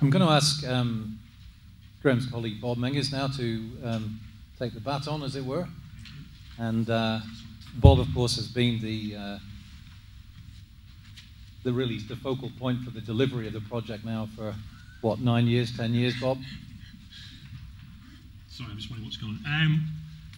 I'm going to ask Graham's colleague Bob Menzies now to take the baton, as it were. And Bob, of course, has been the focal point for the delivery of the project now for, what, 9 years, 10 years, Bob? Sorry, I'm just wondering what's going on.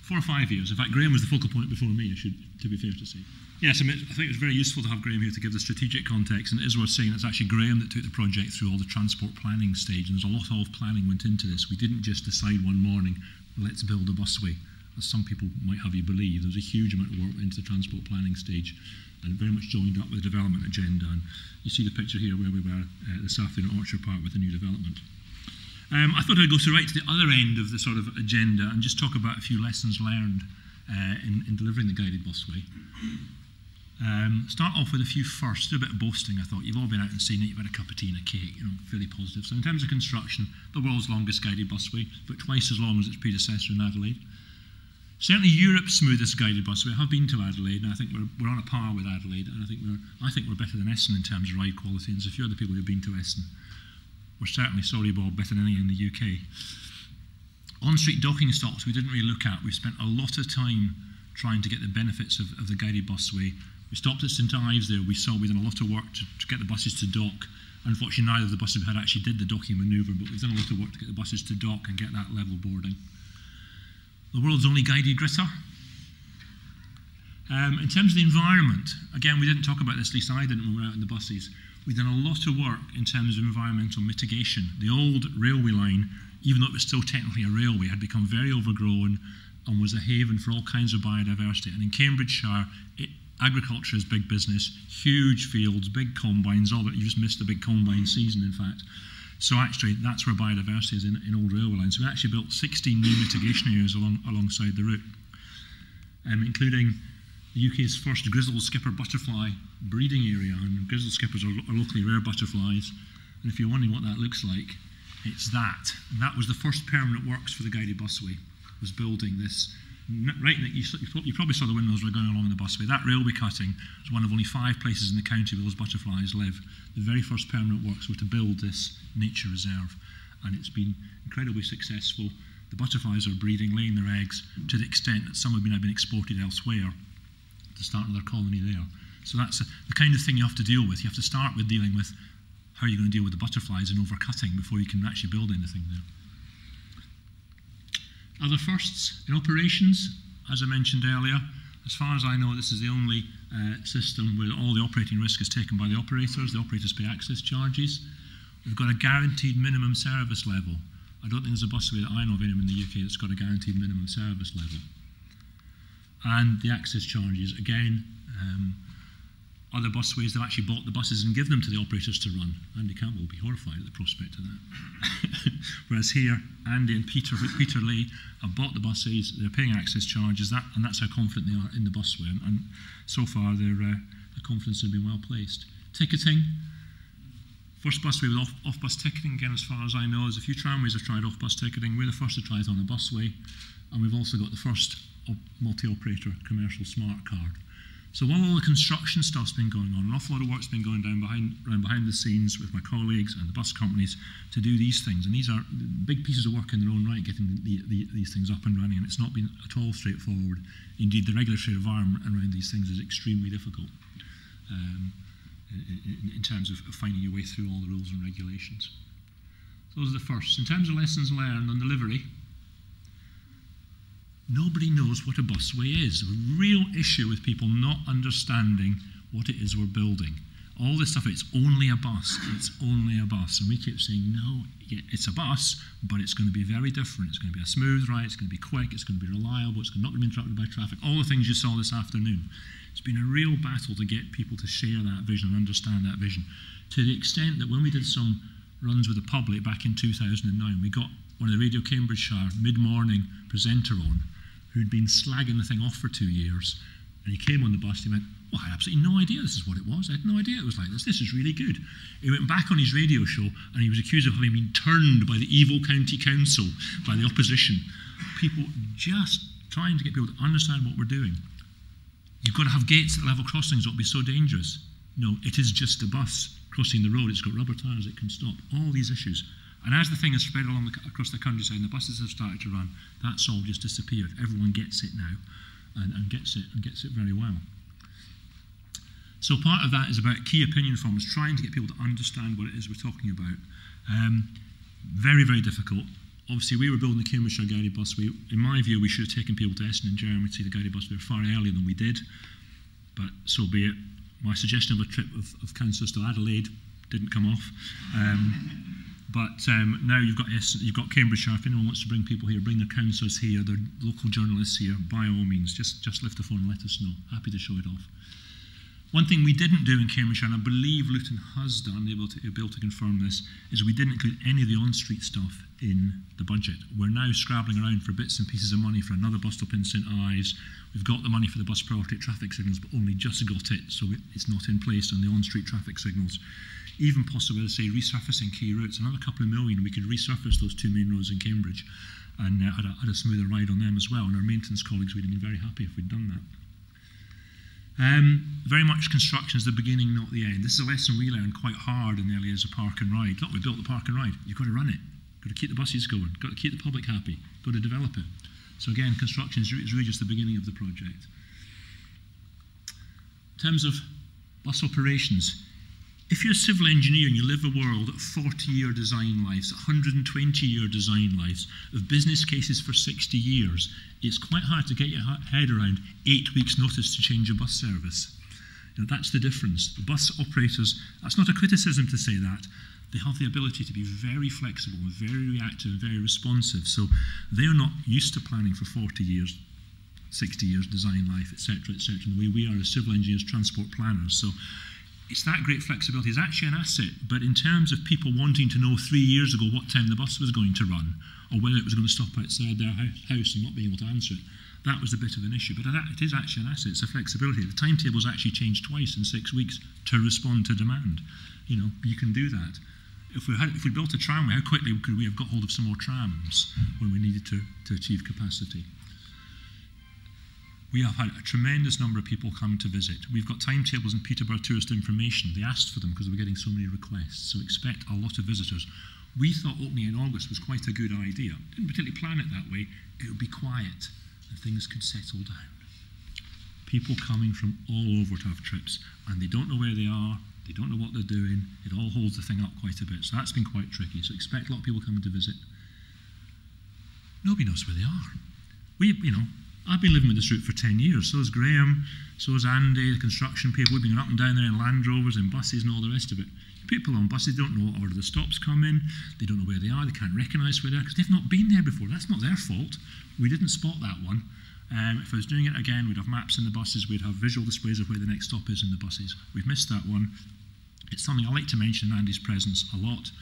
4 or 5 years. In fact, Graham was the focal point before me, to be fair to say. Yes, I think it was very useful to have Graham here to give the strategic context, and it is worth saying it's actually Graham that took the project through all the transport planning stage, and there's a lot of planning went into this. We didn't just decide one morning, let's build a busway, as some people might have you believe. There was a huge amount of work into the transport planning stage, and very much joined up with the development agenda. And you see the picture here where we were this afternoon at Orchard Park with the new development. I thought I'd go right to the other end of the sort of agenda and just talk about a few lessons learned in delivering the guided busway. Start off with a few first, do a bit of boasting. I thought you've all been out and seen it, you've had a cup of tea and a cake, fairly positive. So in terms of construction, the world's longest guided busway, but twice as long as its predecessor in Adelaide. Certainly Europe's smoothest guided busway. I have been to Adelaide, and I think we're on a par with Adelaide, and I think we're better than Essen in terms of ride quality. And there's a few other people who've been to Essen. We're certainly, sorry Bob, better than any in the UK. On-street docking stops we didn't really look at. We spent a lot of time trying to get the benefits of the guided busway. We stopped at St Ives there. We've done a lot of work to get the buses to dock. Unfortunately, neither of the buses we had actually did the docking manoeuvre, but we've done a lot of work to get the buses to dock and get that level boarding. The world's only guided gritter. In terms of the environment, again, we didn't talk about this, at least I didn't when we were out in the buses. We've done a lot of work in terms of environmental mitigation. The old railway line, even though it was still technically a railway, had become very overgrown and was a haven for all kinds of biodiversity. And in Cambridgeshire, agriculture is big business, huge fields, big combines, all that. You just missed the big combine season, in fact. So actually, that's where biodiversity is in old railway lines. So we actually built 16 new mitigation areas alongside the route, including the UK's first grizzle skipper butterfly breeding area. And grizzle skippers are locally rare butterflies. And if you're wondering what that looks like, it's that. And that was the first permanent works for the guided busway, was building this. Right, you probably saw the windmills were going along the busway. That railway cutting was one of only 5 places in the county where those butterflies live. The very first permanent works were to build this nature reserve, and it's been incredibly successful. The butterflies are breeding, laying their eggs, to the extent that some have been exported elsewhere to start another colony there. So that's the kind of thing you have to deal with. You have to start with dealing with how you're going to deal with the butterflies and overcutting before you can actually build anything there. Other firsts in operations, as I mentioned earlier, as far as I know, this is the only system where all the operating risk is taken by the operators. The operators pay access charges. We've got a guaranteed minimum service level. I don't think there's a busway that I know of anywhere in the UK that's got a guaranteed minimum service level. And the access charges, again, other busways have actually bought the buses and give them to the operators to run. Andy Campbell will be horrified at the prospect of that. Whereas here, Andy and Peter Lee have bought the buses, they're paying access charges, and that's how confident they are in the busway. And so far, their confidence has been well placed. Ticketing. First busway with off-bus ticketing, again, as far as I know, there's a few tramways have tried off-bus ticketing. We're the first to try it on a busway, and we've also got the first multi-operator commercial smart card. So while all the construction stuff's been going on, an awful lot of work's been going down behind the scenes with my colleagues and the bus companies to do these things. And these are big pieces of work in their own right, getting these things up and running. And it's not been at all straightforward. Indeed, the regulatory environment around these things is extremely difficult in terms of finding your way through all the rules and regulations. So those are the first. In terms of lessons learned on delivery, nobody knows what a busway is. A real issue with people not understanding what it is we're building. All this stuff, it's only a bus, it's only a bus. And we keep saying, no, yeah, it's a bus, but it's going to be very different. It's going to be a smooth ride, it's going to be quick, it's going to be reliable, it's not going to be interrupted by traffic. All the things you saw this afternoon. It's been a real battle to get people to share that vision and understand that vision. To the extent that when we did some runs with the public back in 2009, we got one of the Radio Cambridgeshire mid-morning presenter on, who'd been slagging the thing off for 2 years, and he came on the bus and he went, well, I had absolutely no idea this is what it was. I had no idea it was like this. This is really good. He went back on his radio show and he was accused of having been turned by the evil county council, by the opposition. People just trying to get people to understand what we're doing. You've got to have gates at level crossings that will be so dangerous. No, it is just a bus crossing the road. It's got rubber tyres, it can stop. All these issues. And as the thing has spread along across the countryside and the buses have started to run, that's all just disappeared. Everyone gets it now and gets it very well. So part of that is about key opinion forms, trying to get people to understand what it is we're talking about. Very, very difficult. Obviously, we were building the Cambridgeshire Guided Busway. In my view, we should have taken people to Essen and Germany to see the Guided Busway far earlier than we did, but so be it. My suggestion of a trip of councillors to Adelaide didn't come off. But now you've got Cambridgeshire. If anyone wants to bring people here, bring their councillors here, their local journalists here, by all means, just lift the phone and let us know. Happy to show it off. One thing we didn't do in Cambridgeshire, and I believe Luton has done, able to confirm this, is we didn't include any of the on-street stuff in the budget. We're now scrabbling around for bits and pieces of money for another bus stop in St Ives. We've got the money for the bus priority traffic signals, but only just got it, so it's not in place on the on-street traffic signals. Even possible, say, resurfacing key routes, another couple of million, we could resurface those two main roads in Cambridge and had a smoother ride on them as well. And our maintenance colleagues would have been very happy if we'd done that. Very much construction is the beginning, not the end. This is a lesson we learned quite hard in the early years of Park and Ride. Look, we built the Park and Ride. You've got to run it. You've got to keep the buses going. You've got to keep the public happy. You've got to develop it. So again, construction is really just the beginning of the project. In terms of bus operations, if you're a civil engineer and you live a world at 40-year design lives, 120-year design lives, of business cases for 60 years, it's quite hard to get your head around 8 weeks' notice to change a bus service. You know, that's the difference. The bus operators, that's not a criticism to say that, they have the ability to be very flexible and very reactive and very responsive. So they're not used to planning for 40 years, 60 years design life, etc., the way we are as civil engineers, transport planners. So it's that great flexibility is actually an asset, but in terms of people wanting to know 3 years ago what time the bus was going to run, or whether it was going to stop outside their house and not being able to answer it, that was a bit of an issue. But it is actually an asset, it's a flexibility. The timetables actually changed twice in 6 weeks to respond to demand. You know, you can do that. If we built a tramway, how quickly could we have got hold of some more trams when we needed to achieve capacity? We have had a tremendous number of people come to visit. We've got timetables in Peterborough Tourist Information. They asked for them because we were getting so many requests, so expect a lot of visitors. We thought opening in August was quite a good idea. Didn't particularly plan it that way. It would be quiet and things could settle down. People coming from all over to have trips, and they don't know where they are, they don't know what they're doing. It all holds the thing up quite a bit, so that's been quite tricky. So expect a lot of people coming to visit. Nobody knows where they are. I've been living with this route for 10 years, so has Graham, so has Andy, the construction people. We've been up and down there in Land Rovers and buses and all the rest of it. People on buses don't know what order the stops come in, they don't know where they are, they can't recognise where they are because they've not been there before. That's not their fault. We didn't spot that one. If I was doing it again, we'd have maps in the buses, we'd have visual displays of where the next stop is in the buses. We've missed that one. It's something I like to mention in Andy's presence a lot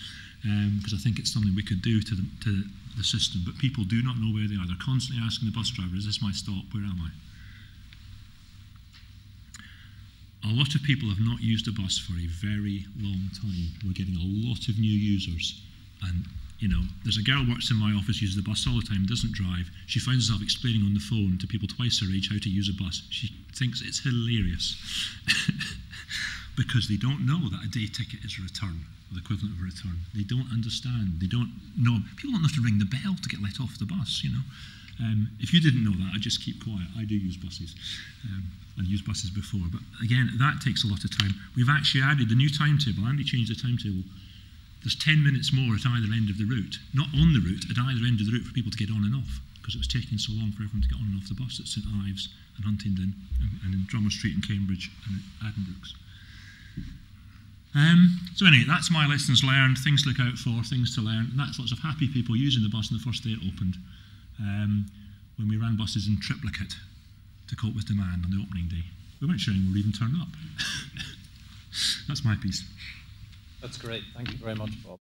because I think it's something we could do to the system, but people do not know where they are. They're constantly asking the bus driver, is this my stop? Where am I? A lot of people have not used a bus for a very long time. We're getting a lot of new users. And, you know, there's a girl who works in my office, uses the bus all the time, doesn't drive. She finds herself explaining on the phone to people twice her age how to use a bus. She thinks it's hilarious. Because they don't know that a day ticket is a return, the equivalent of a return. They don't understand. They don't know. People don't know to ring the bell to get let off the bus, you know. If you didn't know that, I'd just keep quiet. I do use buses. I've used buses before. But again, that takes a lot of time. We've actually added the new timetable. Andy changed the timetable. There's 10 minutes more at either end of the route. Not on the route, at either end of the route for people to get on and off. Because it was taking so long for everyone to get on and off the bus at St Ives and Huntingdon and in Drummer Street in Cambridge and at Addenbrooke's. So anyway, that's my lessons learned, things to look out for, things to learn, and that's lots of happy people using the bus on the first day it opened when we ran buses in triplicate to cope with demand on the opening day. We weren't sure anyone would even turn up. That's my piece. That's great. Thank you very much, Bob.